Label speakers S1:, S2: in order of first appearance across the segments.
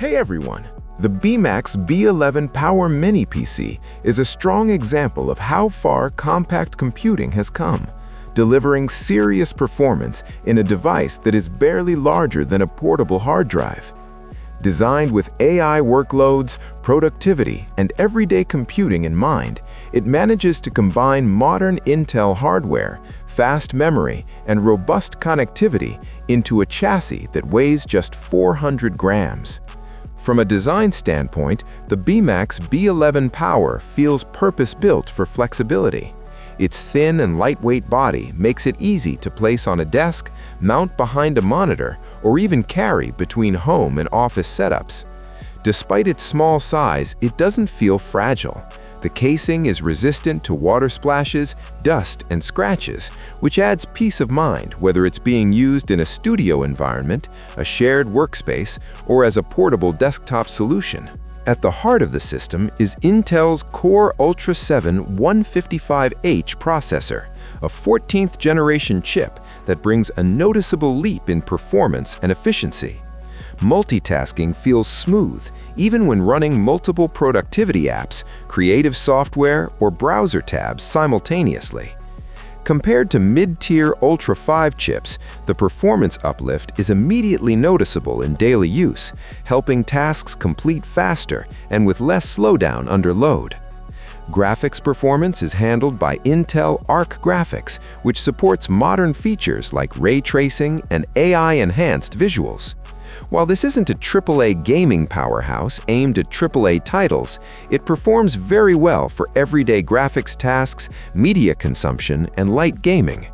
S1: Hey everyone! The BMAX B11 Power Mini PC is a strong example of how far compact computing has come, delivering serious performance in a device that is barely larger than a portable hard drive. Designed with AI workloads, productivity, and everyday computing in mind, it manages to combine modern Intel hardware, fast memory, and robust connectivity into a chassis that weighs just 400 grams. From a design standpoint, the BMAX B11 Power feels purpose-built for flexibility. Its thin and lightweight body makes it easy to place on a desk, mount behind a monitor, or even carry between home and office setups. Despite its small size, it doesn't feel fragile. The casing is resistant to water splashes, dust, and scratches, which adds peace of mind whether it's being used in a studio environment, a shared workspace, or as a portable desktop solution. At the heart of the system is Intel's Core Ultra 7 155H processor, a 14th generation chip that brings a noticeable leap in performance and efficiency. Multitasking feels smooth, even when running multiple productivity apps, creative software, or browser tabs simultaneously. Compared to mid-tier Ultra 5 chips, the performance uplift is immediately noticeable in daily use, helping tasks complete faster and with less slowdown under load. Graphics performance is handled by Intel Arc Graphics, which supports modern features like ray tracing and AI-enhanced visuals. While this isn't a AAA gaming powerhouse aimed at AAA titles, it performs very well for everyday graphics tasks, media consumption, and light gaming.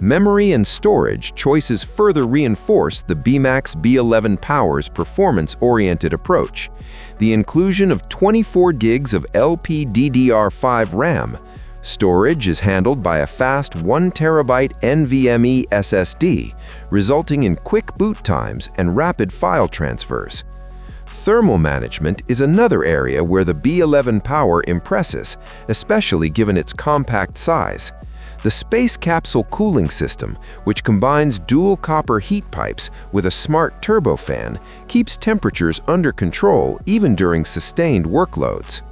S1: Memory and storage choices further reinforce the BMAX B11 Power's performance-oriented approach. The inclusion of 24 gigs of LPDDR5 RAM. Storage is handled by a fast 1 TB NVMe SSD, resulting in quick boot times and rapid file transfers. Thermal management is another area where the B11 Power impresses, especially given its compact size. The space capsule cooling system, which combines dual copper heat pipes with a smart turbofan, keeps temperatures under control even during sustained workloads.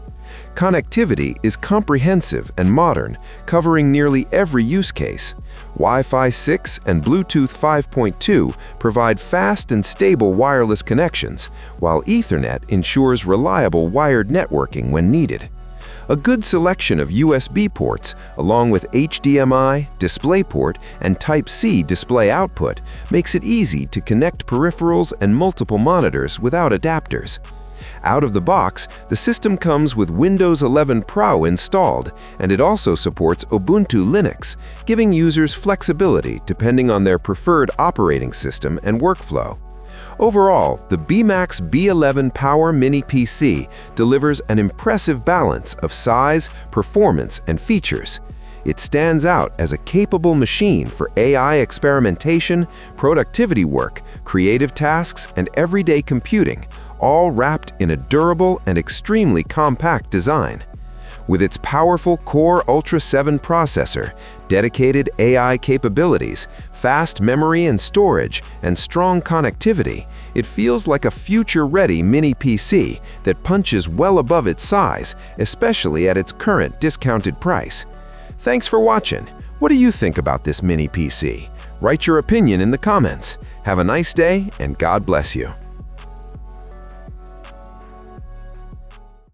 S1: Connectivity is comprehensive and modern, covering nearly every use case. Wi-Fi 6 and Bluetooth 5.2 provide fast and stable wireless connections, while Ethernet ensures reliable wired networking when needed. A good selection of USB ports, along with HDMI, DisplayPort, and Type-C display output, makes it easy to connect peripherals and multiple monitors without adapters. Out of the box, the system comes with Windows 11 Pro installed, and it also supports Ubuntu Linux, giving users flexibility depending on their preferred operating system and workflow. Overall, the BMAX B11 Power Mini PC delivers an impressive balance of size, performance, and features. It stands out as a capable machine for AI experimentation, productivity work, creative tasks, and everyday computing, all wrapped in a durable and extremely compact design. With its powerful Core Ultra 7 processor, dedicated AI capabilities, fast memory and storage, and strong connectivity, it feels like a future-ready mini PC that punches well above its size, especially at its current discounted price. Thanks for watching. What do you think about this mini PC? Write your opinion in the comments. Have a nice day, and God bless you.